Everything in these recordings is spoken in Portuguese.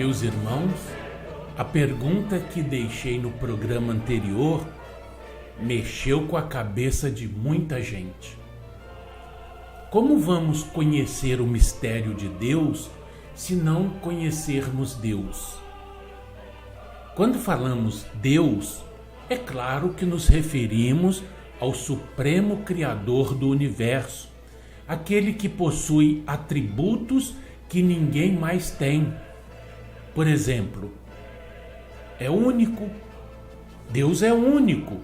Meus irmãos, a pergunta que deixei no programa anterior mexeu com a cabeça de muita gente. Como vamos conhecer o mistério de Deus se não conhecermos Deus? Quando falamos Deus, é claro que nos referimos ao Supremo Criador do Universo, aquele que possui atributos que ninguém mais tem. Por exemplo, é único. Deus é único.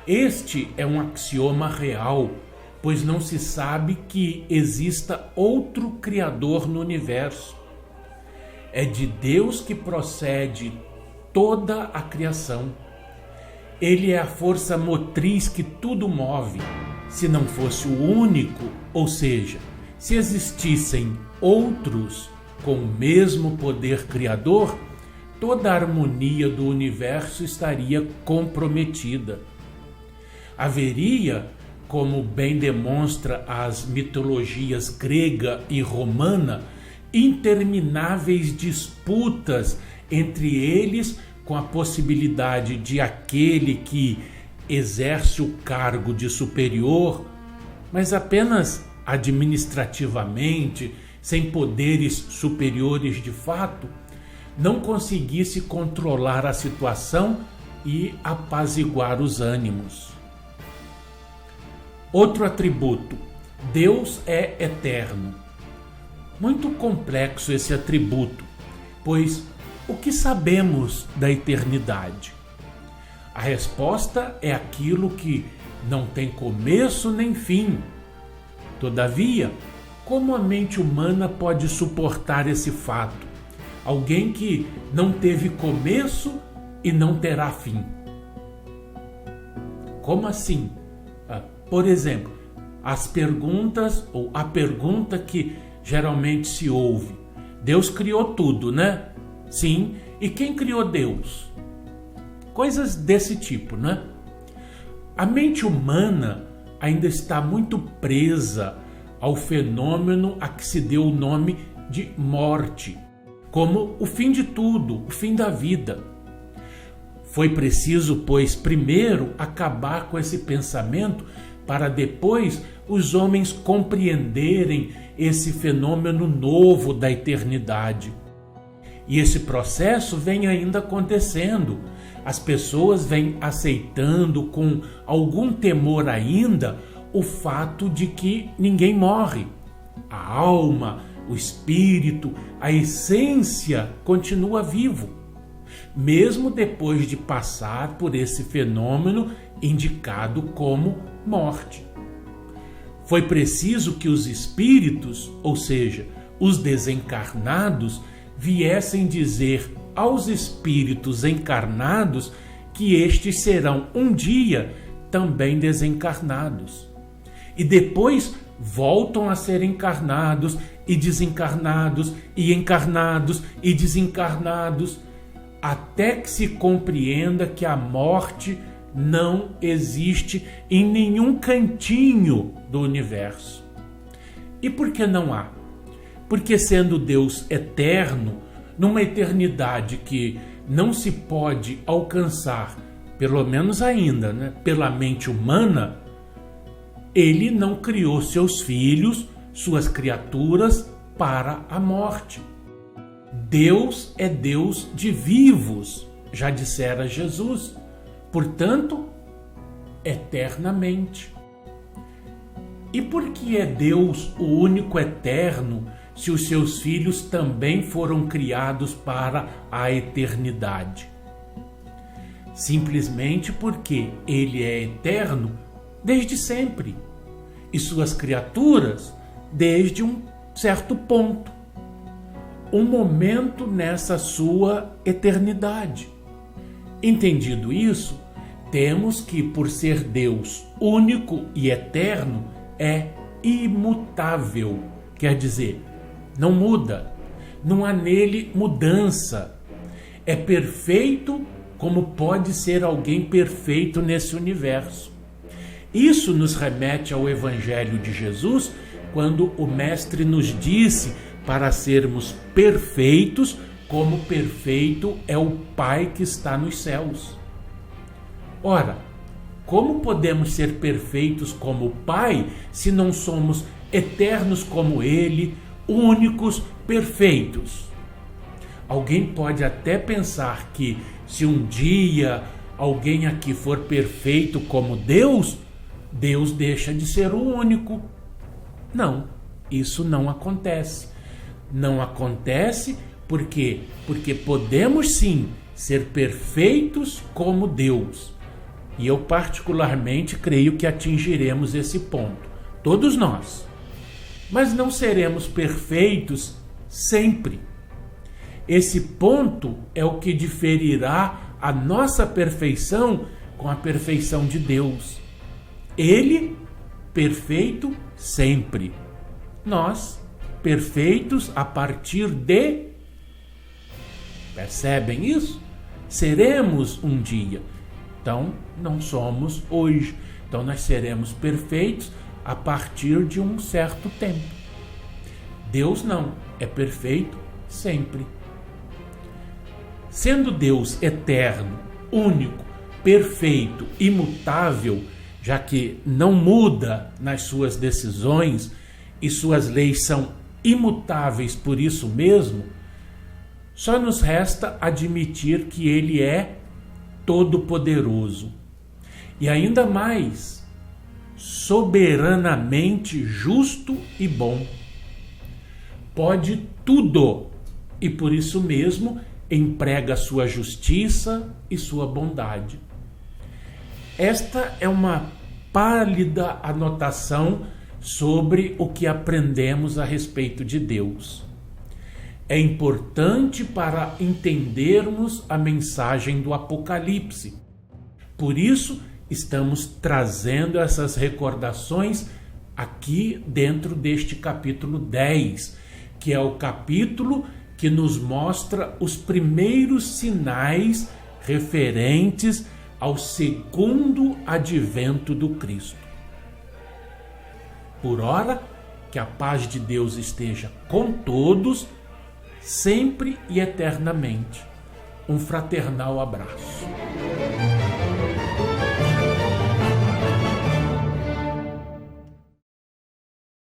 Este é um axioma real, pois não se sabe que exista outro Criador no universo. É de Deus que procede toda a criação. Ele é a força motriz que tudo move. Se não fosse o único, ou seja, se existissem outros com o mesmo poder criador, toda a harmonia do universo estaria comprometida. Haveria, como bem demonstra as mitologias grega e romana, intermináveis disputas entre eles, com a possibilidade de aquele que exerce o cargo de superior, mas apenas administrativamente, sem poderes superiores de fato, não conseguisse controlar a situação e apaziguar os ânimos. Outro atributo: Deus é eterno. Muito complexo esse atributo, pois o que sabemos da eternidade? A resposta é aquilo que não tem começo nem fim. Todavia, como a mente humana pode suportar esse fato? Alguém que não teve começo e não terá fim. Como assim? Por exemplo, as perguntas ou a pergunta que geralmente se ouve: Deus criou tudo, né? Sim, e quem criou Deus? Coisas desse tipo, né? A mente humana ainda está muito presa ao fenômeno a que se deu o nome de morte, como o fim de tudo, o fim da vida. Foi preciso, pois, primeiro acabar com esse pensamento para depois os homens compreenderem esse fenômeno novo da eternidade. E esse processo vem ainda acontecendo. As pessoas vêm aceitando com algum temor ainda o fato de que ninguém morre. A alma, o espírito, a essência continua vivo, mesmo depois de passar por esse fenômeno indicado como morte. Foi preciso que os espíritos, ou seja, os desencarnados, viessem dizer aos espíritos encarnados que estes serão um dia também desencarnados. E depois voltam a ser encarnados e desencarnados e encarnados e desencarnados, até que se compreenda que a morte não existe em nenhum cantinho do universo. E por que não há? Porque, sendo Deus eterno, numa eternidade que não se pode alcançar, pelo menos ainda, né, pela mente humana, ele não criou seus filhos, suas criaturas, para a morte. Deus é Deus de vivos, já dissera Jesus, portanto, eternamente. E por que é Deus o único eterno, se os seus filhos também foram criados para a eternidade? Simplesmente porque ele é eterno desde sempre, e suas criaturas desde um certo ponto, um momento nessa sua eternidade. Entendido isso, temos que, por ser Deus único e eterno, é imutável, quer dizer, não muda, não há nele mudança. É perfeito como pode ser alguém perfeito nesse universo. Isso nos remete ao Evangelho de Jesus, quando o Mestre nos disse para sermos perfeitos como perfeito é o Pai que está nos céus. Ora, como podemos ser perfeitos como o Pai se não somos eternos como Ele, únicos, perfeitos? Alguém pode até pensar que se um dia alguém aqui for perfeito como Deus, Deus deixa de ser o único. Não, isso não acontece. Não acontece porque podemos sim ser perfeitos como Deus. E eu particularmente creio que atingiremos esse ponto, todos nós. Mas não seremos perfeitos sempre. Esse ponto é o que diferirá a nossa perfeição com a perfeição de Deus. Ele, perfeito sempre. Nós, perfeitos a partir de... Percebem isso? Seremos um dia. Então, não somos hoje. Então, nós seremos perfeitos a partir de um certo tempo. Deus não, é perfeito sempre. Sendo Deus eterno, único, perfeito, imutável, já que não muda nas suas decisões e suas leis são imutáveis por isso mesmo, só nos resta admitir que Ele é todo-poderoso e ainda mais soberanamente justo e bom. Pode tudo e por isso mesmo emprega sua justiça e sua bondade. Esta é uma pálida anotação sobre o que aprendemos a respeito de Deus. É importante para entendermos a mensagem do Apocalipse. Por isso, estamos trazendo essas recordações aqui dentro deste capítulo 10, que é o capítulo que nos mostra os primeiros sinais referentes ao segundo advento do Cristo. Por ora, que a paz de Deus esteja com todos, sempre e eternamente. Um fraternal abraço.